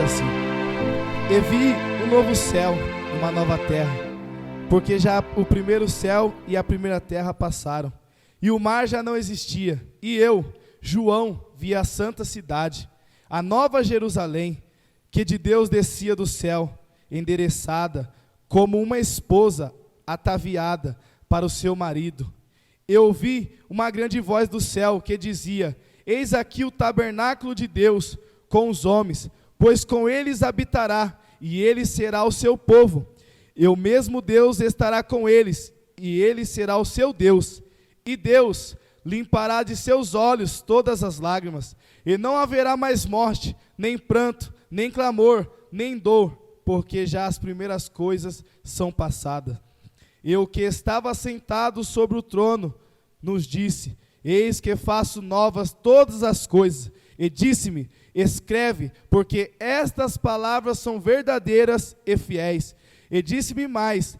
assim: E vi um novo céu e uma nova terra, porque já o primeiro céu e a primeira terra passaram, e o mar já não existia. E eu, João, vi a santa cidade, a nova Jerusalém, que de Deus descia do céu, endereçada como uma esposa ataviada para o seu marido. Eu ouvi uma grande voz do céu que dizia: Eis aqui o tabernáculo de Deus com os homens, pois com eles habitará, e ele será o seu povo. Eu mesmo Deus estará com eles, e ele será o seu Deus. E Deus limpará de seus olhos todas as lágrimas, e não haverá mais morte, nem pranto, nem clamor, nem dor, porque já as primeiras coisas são passadas. E o que estava sentado sobre o trono nos disse: Eis que faço novas todas as coisas. E disse-me: Escreve, porque estas palavras são verdadeiras e fiéis. E disse-me mais: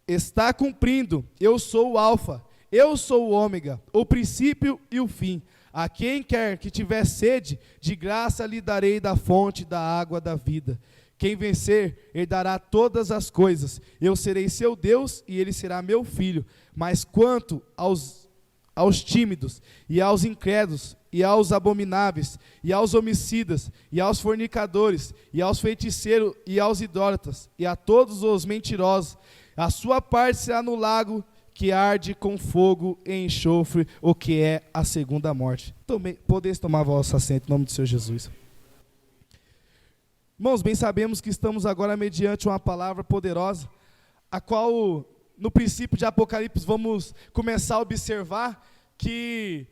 Está cumprindo. Eu sou o Alfa, eu sou o Ômega, o princípio e o fim. A quem quer que tiver sede, de graça lhe darei da fonte da água da vida. Quem vencer, herdará todas as coisas. Eu serei seu Deus e ele será meu filho. Mas quanto aos tímidos, e aos incrédulos, e aos abomináveis, e aos homicidas, e aos fornicadores, e aos feiticeiros, e aos idólatras, e a todos os mentirosos, a sua parte será no lago que arde com fogo e enxofre, o que é a segunda morte. Podeis tomar vosso assento em nome do Senhor Jesus. Irmãos, bem sabemos que estamos agora mediante uma palavra poderosa, a qual, no princípio de Apocalipse, vamos começar a observar que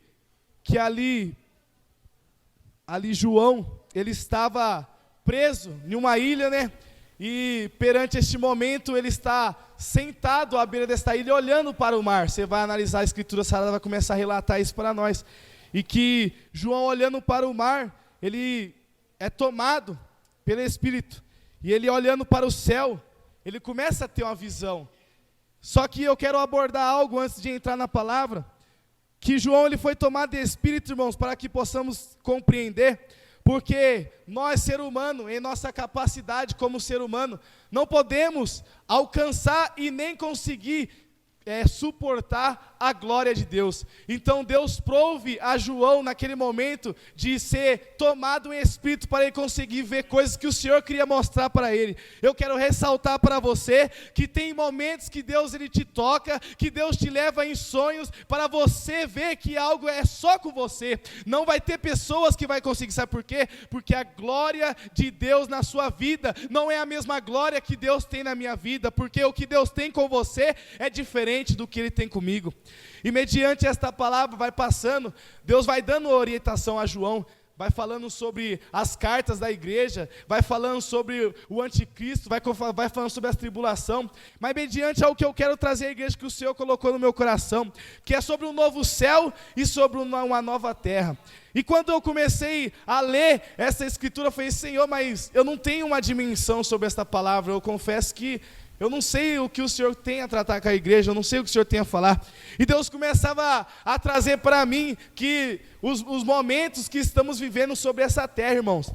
ali João, ele estava preso em uma ilha, né? E perante este momento ele está sentado à beira desta ilha, olhando para o mar. Você vai analisar a escritura, Sarada vai começar a relatar isso para nós. E que João, olhando para o mar, ele é tomado pelo Espírito. E ele, olhando para o céu, ele começa a ter uma visão. Só que eu quero abordar algo antes de entrar na palavra, que João, ele foi tomado de Espírito, irmãos, para que possamos compreender. Porque nós, ser humano, em nossa capacidade como ser humano, não podemos alcançar e nem conseguir suportar a glória de Deus. Então Deus prouve a João naquele momento de ser tomado em espírito para ele conseguir ver coisas que o Senhor queria mostrar para ele. Eu quero ressaltar para você que tem momentos que Deus, ele te toca, que Deus te leva em sonhos para você ver que algo é só com você. Não vai ter pessoas que vai conseguir. Sabe por quê? Porque a glória de Deus na sua vida não é a mesma glória que Deus tem na minha vida, porque o que Deus tem com você é diferente do que ele tem comigo. E mediante esta palavra vai passando, Deus vai dando orientação a João, vai falando sobre as cartas da igreja, vai falando sobre o anticristo, vai falando sobre a tribulação, mas mediante ao que eu quero trazer à igreja, que o Senhor colocou no meu coração, que é sobre um novo céu e sobre uma nova terra. E quando eu comecei a ler essa escritura, eu falei: Senhor, mas eu não tenho uma dimensão sobre esta palavra. Eu confesso que eu não sei o que o Senhor tem a tratar com a igreja, eu não sei o que o Senhor tem a falar. E Deus começava a trazer para mim que os momentos que estamos vivendo sobre essa terra, irmãos,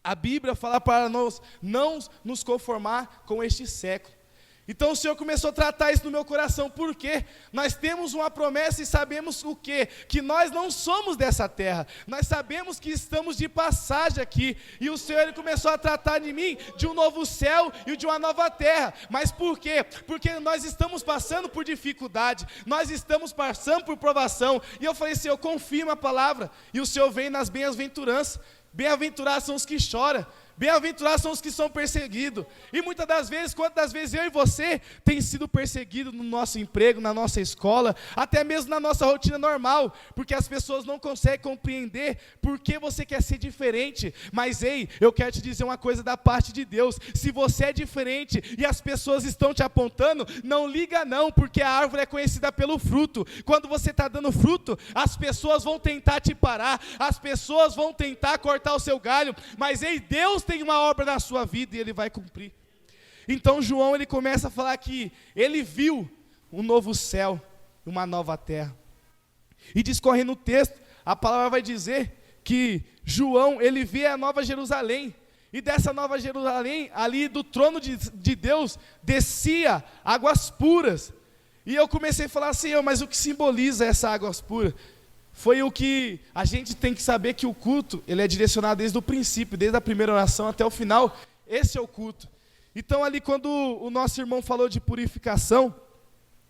a Bíblia fala para nós não nos conformar com este século. Então o Senhor começou a tratar isso no meu coração, porque nós temos uma promessa e sabemos o quê? Que nós não somos dessa terra, nós sabemos que estamos de passagem aqui, e o Senhor, ele começou a tratar de mim de um novo céu e de uma nova terra. Mas por quê? Porque nós estamos passando por dificuldade, nós estamos passando por provação, e eu falei: Senhor, confirma a palavra, e o Senhor vem nas bem-aventuranças. Bem-aventurados são os que choram, bem-aventurados são os que são perseguidos. E muitas das vezes, quantas vezes eu e você tem sido perseguido no nosso emprego, na nossa escola, até mesmo na nossa rotina normal, porque as pessoas não conseguem compreender por que você quer ser diferente. Mas ei, eu quero te dizer uma coisa da parte de Deus: se você é diferente e as pessoas estão te apontando, não liga não, porque a árvore é conhecida pelo fruto. Quando você está dando fruto, as pessoas vão tentar te parar, as pessoas vão tentar cortar o seu galho, mas ei, Deus tem uma obra na sua vida e ele vai cumprir. Então João, ele começa a falar que ele viu um novo céu, uma nova terra. E discorrendo o texto, a palavra vai dizer que João, ele vê a nova Jerusalém. E dessa Nova Jerusalém, ali do trono de Deus, descia águas puras. E eu comecei a falar assim, mas o que simboliza essa águas puras? Foi o que a gente tem que saber, que o culto, ele é direcionado desde o princípio, desde a primeira oração até o final. Esse é o culto. Então ali quando o nosso irmão falou de purificação,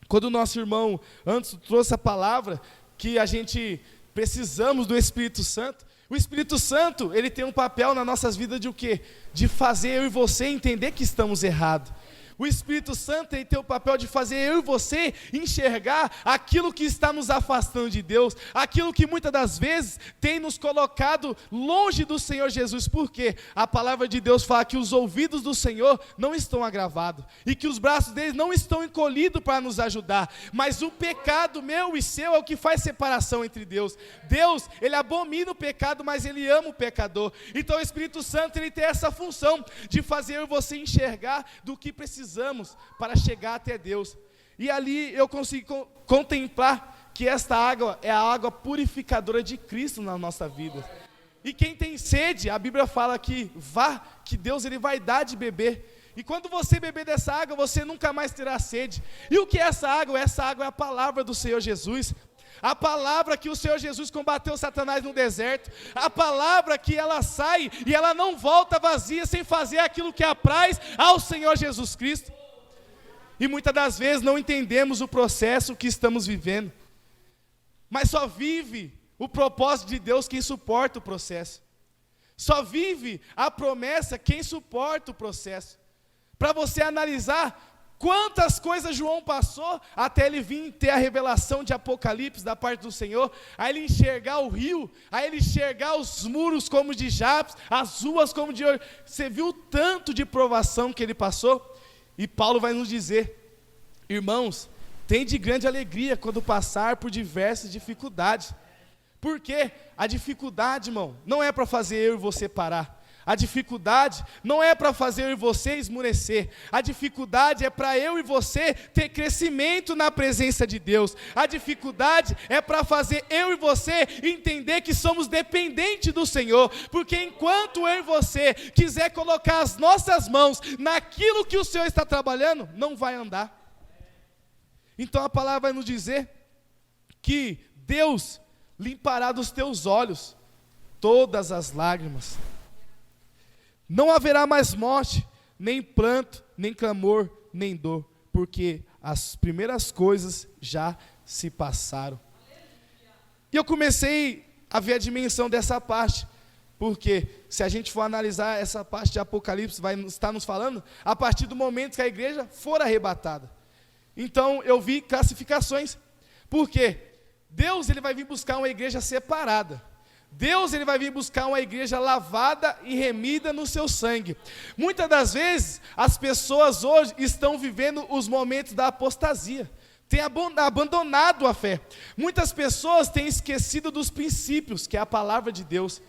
quando o nosso irmão antes trouxe a palavra, que a gente precisamos do Espírito Santo, o Espírito Santo, ele tem um papel nas nossas vidas de o quê? De fazer eu e você entender que estamos errados. O Espírito Santo ele tem o papel de fazer eu e você enxergar aquilo que está nos afastando de Deus, aquilo que muitas das vezes tem nos colocado longe do Senhor Jesus. Por quê? A palavra de Deus fala que os ouvidos do Senhor não estão agravados e que os braços dele não estão encolhidos para nos ajudar, mas o pecado meu e seu é o que faz separação entre Deus. Deus, ele abomina o pecado, mas ele ama o pecador. Então o Espírito Santo ele tem essa função de fazer eu e você enxergar do que precisamos para chegar até Deus. E ali eu consigo contemplar que esta água é a água purificadora de Cristo na nossa vida. E quem tem sede, a Bíblia fala que que Deus ele vai dar de beber. E quando você beber dessa água, você nunca mais terá sede. E o que é essa água? Essa água é a palavra do Senhor Jesus. A palavra que o Senhor Jesus combateu Satanás no deserto, a palavra que ela sai e ela não volta vazia sem fazer aquilo que apraz ao Senhor Jesus Cristo. E muitas das vezes não entendemos o processo que estamos vivendo, mas só vive o propósito de Deus quem suporta o processo, só vive a promessa quem suporta o processo. Para você analisar quantas coisas João passou até ele vir ter a revelação de Apocalipse da parte do Senhor, a ele enxergar o rio, a ele enxergar os muros como de Jabes, as ruas como de ouro. Você viu o tanto de provação que ele passou? E Paulo vai nos dizer, irmãos, tende grande alegria quando passar por diversas dificuldades. Por quê? A dificuldade, irmão, não é para fazer eu e você parar. A dificuldade não é para fazer eu e você esmurecer. A dificuldade é para eu e você ter crescimento na presença de Deus. A dificuldade é para fazer eu e você entender que somos dependentes do Senhor. Porque enquanto eu e você quiser colocar as nossas mãos naquilo que o Senhor está trabalhando, não vai andar. Então a palavra vai nos dizer que Deus limpará dos teus olhos todas as lágrimas. Não haverá mais morte, nem pranto, nem clamor, nem dor, porque as primeiras coisas já se passaram. E eu comecei a ver a dimensão dessa parte, porque se a gente for analisar essa parte de Apocalipse, vai estar nos falando a partir do momento que a igreja for arrebatada. Então eu vi classificações, porque Deus ele vai vir buscar uma igreja separada. Deus ele vai vir buscar uma igreja lavada e remida no seu sangue. Muitas das vezes, as pessoas hoje estão vivendo os momentos da apostasia, têm abandonado a fé. Muitas pessoas têm esquecido dos princípios, que é a palavra de Deus.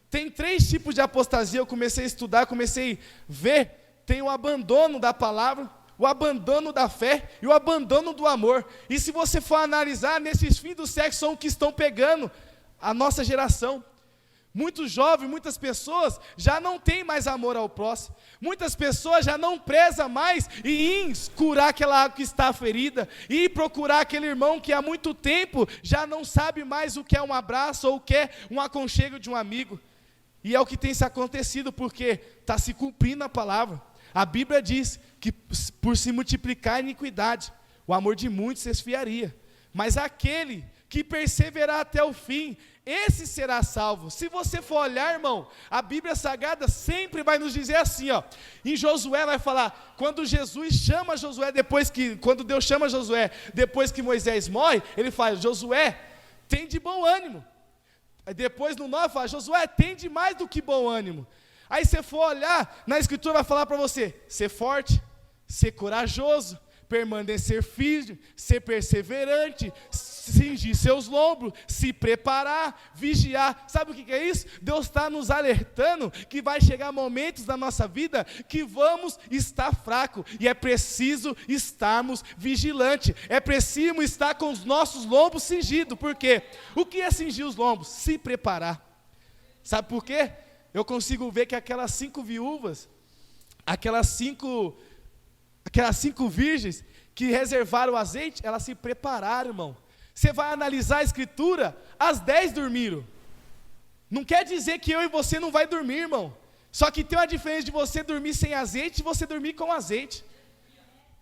Tem 3 tipos de apostasia, eu comecei a estudar, comecei a ver. Tem o abandono da palavra, o abandono da fé e o abandono do amor. E se você for analisar, nesses fins do século são o que estão pegando a nossa geração. Muitos jovens, muitas pessoas já não têm mais amor ao próximo. Muitas pessoas já não prezam mais em curar aquela água que está ferida, e procurar aquele irmão que há muito tempo já não sabe mais o que é um abraço ou o que é um aconchego de um amigo. E é o que tem se acontecido, porque está se cumprindo a palavra. A Bíblia diz que por se multiplicar a iniquidade, o amor de muitos se esfriaria, mas aquele que perseverar até o fim, esse será salvo. Se você for olhar, irmão, a Bíblia Sagrada sempre vai nos dizer assim, ó, em Josué vai falar, quando Jesus chama Josué, quando Deus chama Josué, depois que Moisés morre, ele fala, Josué, tem de bom ânimo. Aí depois no 9 fala, Josué, tem de mais do que bom ânimo. Aí você for olhar, na Escritura vai falar para você, ser forte, ser corajoso, permanecer firme, ser perseverante, cingir seus lombos, se preparar, vigiar. Sabe o que é isso? Deus está nos alertando que vai chegar momentos da nossa vida que vamos estar fracos, e é preciso estarmos vigilantes, é preciso estar com os nossos lombos cingidos. Por quê? O que é cingir os lombos? Se preparar. Sabe por quê? eu consigo ver que aquelas 5 viúvas, aquelas cinco virgens que reservaram o azeite, elas se prepararam, irmão. Você vai analisar a escritura, as 10 dormiram. Não quer dizer que eu e você não vai dormir, irmão. Só que tem uma diferença de você dormir sem azeite e você dormir com azeite.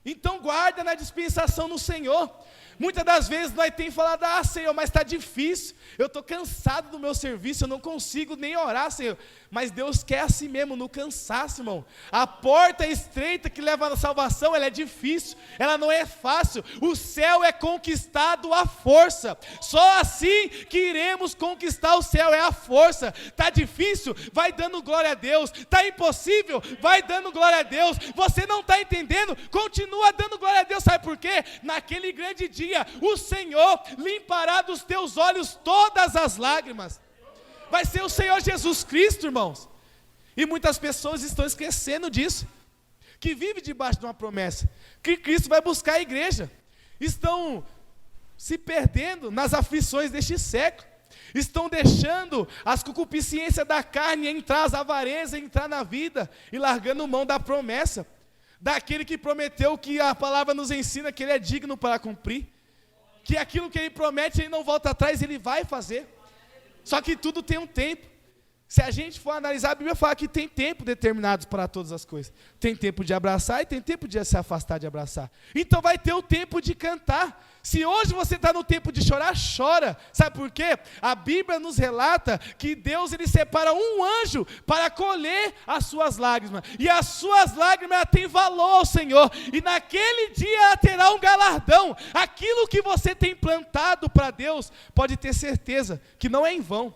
Então guarda na dispensação no Senhor. Muitas das vezes nós temos falado, Senhor, mas está difícil, eu estou cansado do meu serviço, eu não consigo nem orar, Senhor. Mas Deus quer assim mesmo, no cansaço, irmão. A porta estreita que leva à salvação, ela é difícil, ela não é fácil. O céu é conquistado à força. Só assim que iremos conquistar o céu, é a força. Está difícil? Vai dando glória a Deus. Está impossível? Vai dando glória a Deus. Você não está entendendo? Continua dando glória a Deus. Sabe por quê? Naquele grande dia, o Senhor limpará dos teus olhos todas as lágrimas. Vai ser o Senhor Jesus Cristo, irmãos. E muitas pessoas estão esquecendo disso, que vive debaixo de uma promessa, que Cristo vai buscar a igreja. Estão se perdendo nas aflições deste século. Estão deixando as concupiscências da carne entrar, as avarezas entrar na vida, e largando mão da promessa, daquele que prometeu, que a palavra nos ensina que ele é digno para cumprir, que aquilo que ele promete, ele não volta atrás, ele vai fazer. Só que tudo tem um tempo. Se a gente for analisar, a Bíblia fala que tem tempo determinado para todas as coisas. Tem tempo de abraçar e tem tempo de se afastar de abraçar. Então vai ter o tempo de cantar. Se hoje você está no tempo de chorar, chora. Sabe por quê? A Bíblia nos relata que Deus, ele separa um anjo para colher as suas lágrimas. E as suas lágrimas têm valor ao Senhor. E naquele dia ela terá um galardão. Aquilo que você tem plantado para Deus, pode ter certeza que não é em vão.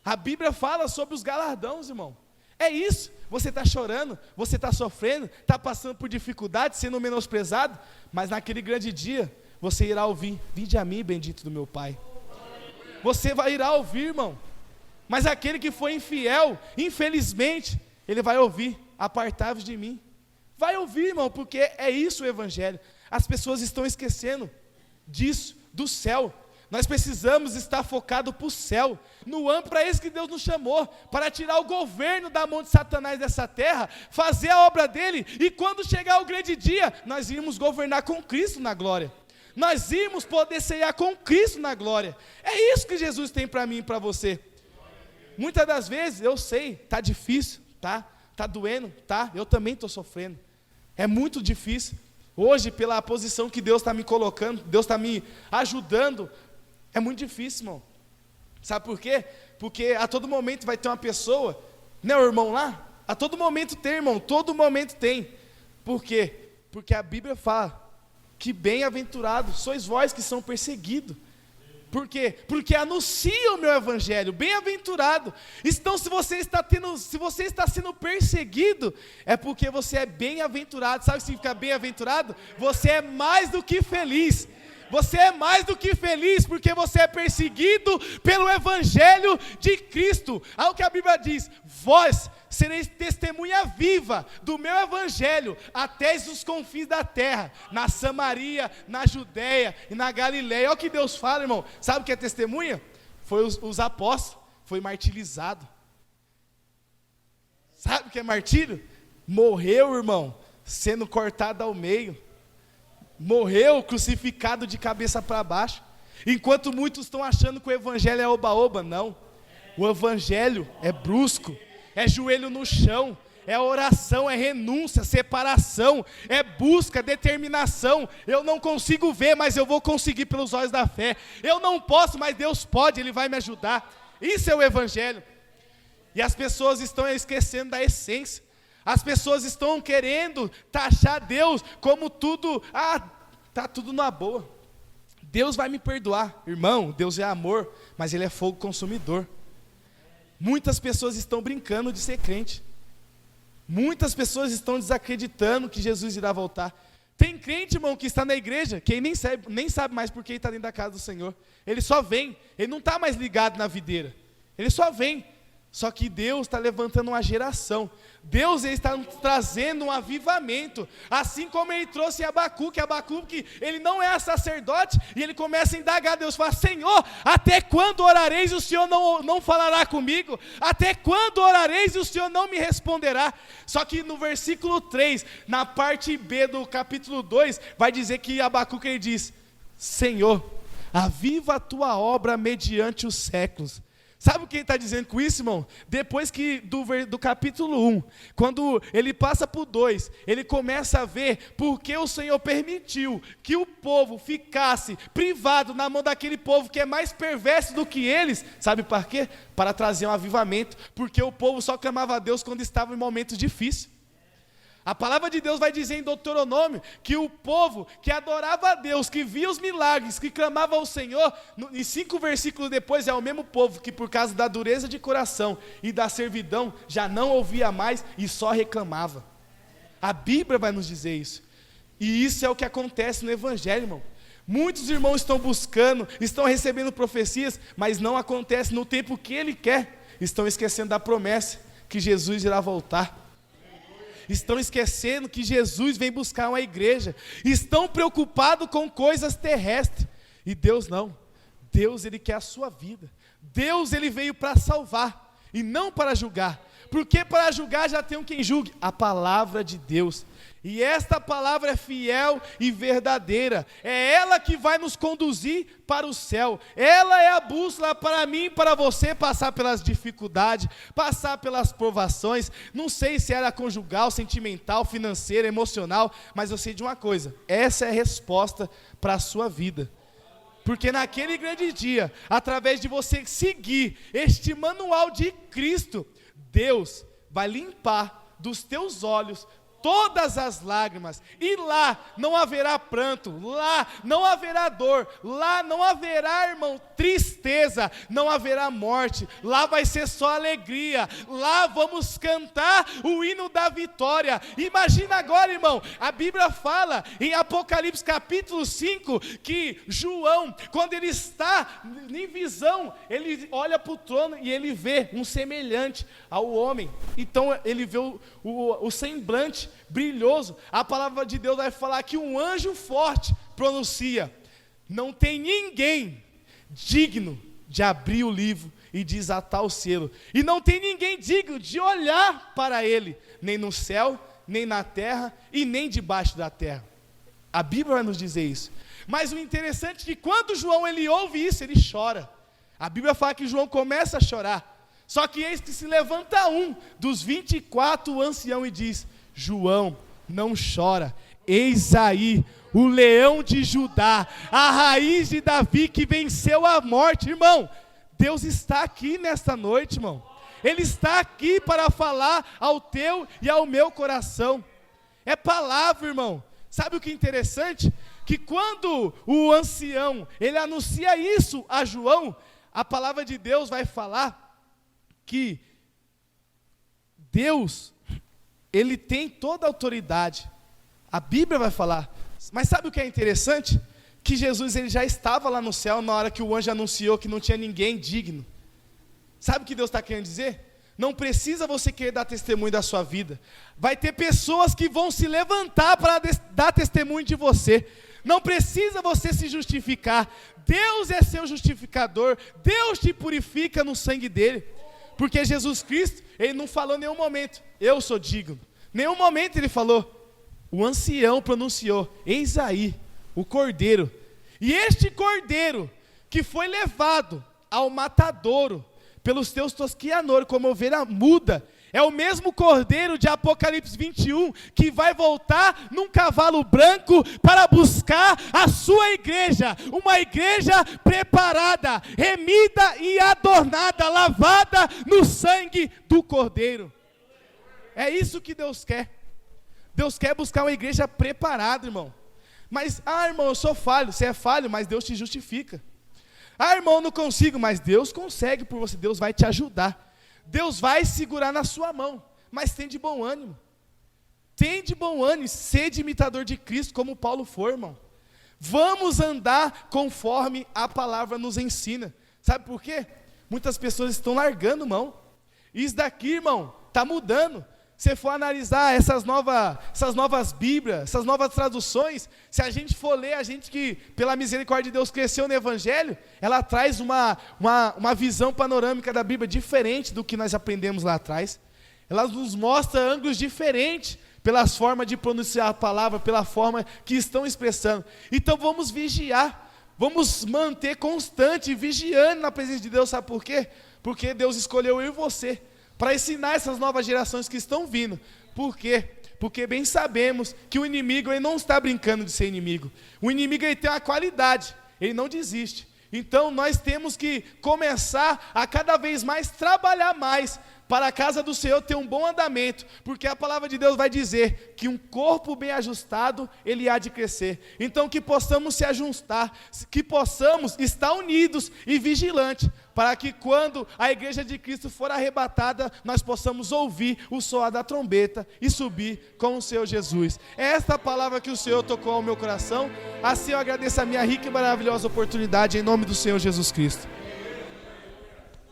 A Bíblia fala sobre os galardões, irmão. É isso. Você está chorando, você está sofrendo, está passando por dificuldades, sendo menosprezado, mas naquele grande dia, você irá ouvir: vinde a mim, bendito do meu Pai. Você irá ouvir, irmão. Mas aquele que foi infiel, infelizmente, ele vai ouvir: apartai-vos de mim. Vai ouvir, irmão, porque é isso o Evangelho. As pessoas estão esquecendo disso, do céu. Nós precisamos estar focados para o céu, no âmbito, para isso que Deus nos chamou, para tirar o governo da mão de Satanás dessa terra, fazer a obra dele, e quando chegar o grande dia, nós irmos governar com Cristo na glória. Nós irmos poder ceiar com Cristo na glória. É isso que Jesus tem para mim e para você. Muitas das vezes, eu sei, está difícil, tá doendo, eu também estou sofrendo. É muito difícil. Hoje, pela posição que Deus está me colocando, Deus está me ajudando, é muito difícil, irmão. Sabe por quê? Porque a todo momento vai ter uma pessoa, né, o irmão lá? A todo momento tem, irmão, todo momento tem. Por quê? Porque a Bíblia fala que bem-aventurados sois vós que são perseguidos. Por quê? Porque anuncia o meu evangelho, bem-aventurado. Então, se você está sendo perseguido, é porque você é bem-aventurado. Sabe o que significa bem-aventurado? Você é mais do que feliz. Você é mais do que feliz, porque você é perseguido pelo evangelho de Cristo. Olha o que a Bíblia diz: vós sereis testemunha viva do meu evangelho até os confins da terra, na Samaria, na Judéia e na Galileia. Olha o que Deus fala, irmão. Sabe o que é testemunha? Foi os apóstolos, foi martirizado. Sabe o que é martírio? Morreu, irmão, sendo cortado ao meio. Morreu crucificado de cabeça para baixo. Enquanto muitos estão achando que o evangelho é oba-oba, não. O evangelho é brusco, é joelho no chão, é oração, é renúncia, separação, é busca, determinação. Eu não consigo ver, mas eu vou conseguir pelos olhos da fé. Eu não posso, mas Deus pode, Ele vai me ajudar. Isso é o evangelho. E as pessoas estão esquecendo da essência. As pessoas estão querendo taxar Deus como tudo, tá tudo na boa. Deus vai me perdoar. Irmão, Deus é amor, mas Ele é fogo consumidor. Muitas pessoas estão brincando de ser crente. Muitas pessoas estão desacreditando que Jesus irá voltar. Tem crente, irmão, que está na igreja, que ele nem sabe mais por que ele está dentro da casa do Senhor. Ele só vem, ele não está mais ligado na videira. Ele só vem. Só que Deus está levantando uma geração. Deus está trazendo um avivamento. Assim como ele trouxe Abacuque. Abacuque, ele não é sacerdote. E ele começa a indagar. Deus fala: Senhor, até quando orareis e o Senhor não falará comigo? Até quando orareis e o Senhor não me responderá? Só que no versículo 3, na parte B do capítulo 2, vai dizer que Abacuque ele diz: Senhor, aviva a tua obra mediante os séculos. Sabe o que ele está dizendo com isso, irmão? Depois que do capítulo 1, quando ele passa por 2, ele começa a ver porque o Senhor permitiu que o povo ficasse privado na mão daquele povo que é mais perverso do que eles. Sabe para quê? Para trazer um avivamento, porque o povo só clamava a Deus quando estava em momentos difíceis. A palavra de Deus vai dizer em Deuteronômio que o povo que adorava a Deus, que via os milagres, que clamava ao Senhor, em 5 versículos depois é o mesmo povo que por causa da dureza de coração e da servidão já não ouvia mais e só reclamava. A Bíblia vai nos dizer isso. E isso é o que acontece no Evangelho, irmão. Muitos irmãos estão buscando, estão recebendo profecias, mas não acontece no tempo que Ele quer. Estão esquecendo da promessa que Jesus irá voltar. Estão esquecendo que Jesus vem buscar uma igreja. Estão preocupados com coisas terrestres. E Deus não. Deus, Ele quer a sua vida. Deus, Ele veio para salvar e não para julgar. Porque para julgar já tem quem julgue. A palavra de Deus. E esta palavra é fiel e verdadeira. É ela que vai nos conduzir para o céu. Ela é a bússola para mim e para você passar pelas dificuldades, passar pelas provações. Não sei se era conjugal, sentimental, financeira, emocional, mas eu sei de uma coisa: essa é a resposta para a sua vida. Porque naquele grande dia, através de você seguir este manual de Cristo, Deus vai limpar dos teus olhos todas as lágrimas, e lá não haverá pranto, lá não haverá dor, lá não haverá, irmão, tristeza, não haverá morte, lá vai ser só alegria, lá vamos cantar o hino da vitória. Imagina agora, irmão, a Bíblia fala em Apocalipse capítulo 5, que João, quando ele está em visão, ele olha para o trono e ele vê um semelhante ao homem. Então ele vê o semblante brilhoso. A palavra de Deus vai falar que um anjo forte pronuncia: não tem ninguém digno de abrir o livro e desatar o selo, e não tem ninguém digno de olhar para ele, nem no céu, nem na terra, e nem debaixo da terra. A Bíblia vai nos dizer isso. Mas o interessante é que quando João ele ouve isso, ele chora. A Bíblia fala que João começa a chorar. Só que eis que se levanta um dos 24 anciãos e diz: João, não chora, eis aí o leão de Judá, a raiz de Davi que venceu a morte. Irmão, Deus está aqui nesta noite, irmão. Ele está aqui para falar ao teu e ao meu coração. É palavra, irmão. Sabe o que é interessante? Que quando o ancião, ele anuncia isso a João, a palavra de Deus vai falar que Deus, Ele tem toda a autoridade. A Bíblia vai falar. Mas sabe o que é interessante? Que Jesus ele já estava lá no céu na hora que o anjo anunciou que não tinha ninguém digno. Sabe o que Deus está querendo dizer? Não precisa você querer dar testemunho da sua vida. Vai ter pessoas que vão se levantar para dar testemunho de você. Não precisa você se justificar. Deus é seu justificador. Deus te purifica no sangue dele. Porque Jesus Cristo, ele não falou em nenhum momento: eu sou digno. Em nenhum momento ele falou. O ancião pronunciou: eis aí o cordeiro. E este cordeiro que foi levado ao matadouro pelos teus tosquianores como ovelha muda, é o mesmo cordeiro de Apocalipse 21 que vai voltar num cavalo branco para buscar a sua igreja, uma igreja preparada, remida e adornada, lavada no sangue do cordeiro. É isso que Deus quer. Deus quer buscar uma igreja preparada, irmão. Mas, irmão, eu sou falho. Você é falho, mas Deus te justifica. Irmão, eu não consigo, mas Deus consegue por você. Deus vai te ajudar. Deus vai segurar na sua mão, mas tem de bom ânimo. Tem de bom ânimo, sede imitador de Cristo, como Paulo foi, irmão. Vamos andar conforme a palavra nos ensina. Sabe por quê? Muitas pessoas estão largando mão. Isso daqui, irmão, está mudando. Se for analisar essas novas Bíblias, essas novas traduções, se a gente for ler, a gente que, pela misericórdia de Deus, cresceu no Evangelho, ela traz uma visão panorâmica da Bíblia diferente do que nós aprendemos lá atrás. Ela nos mostra ângulos diferentes, pelas formas de pronunciar a palavra, pela forma que estão expressando. Então vamos vigiar, vamos manter constante, vigiando na presença de Deus, sabe por quê? Porque Deus escolheu eu e você, para ensinar essas novas gerações que estão vindo. Por quê? Porque bem sabemos que o inimigo ele não está brincando de ser inimigo. O inimigo ele tem uma qualidade, ele não desiste. Então nós temos que começar a cada vez mais trabalhar mais para a casa do Senhor ter um bom andamento, porque a palavra de Deus vai dizer que um corpo bem ajustado, ele há de crescer. Então que possamos se ajustar, que possamos estar unidos e vigilantes, para que quando a igreja de Cristo for arrebatada, nós possamos ouvir o soar da trombeta e subir com o Senhor Jesus. É esta palavra que o Senhor tocou ao meu coração, assim eu agradeço a minha rica e maravilhosa oportunidade, em nome do Senhor Jesus Cristo.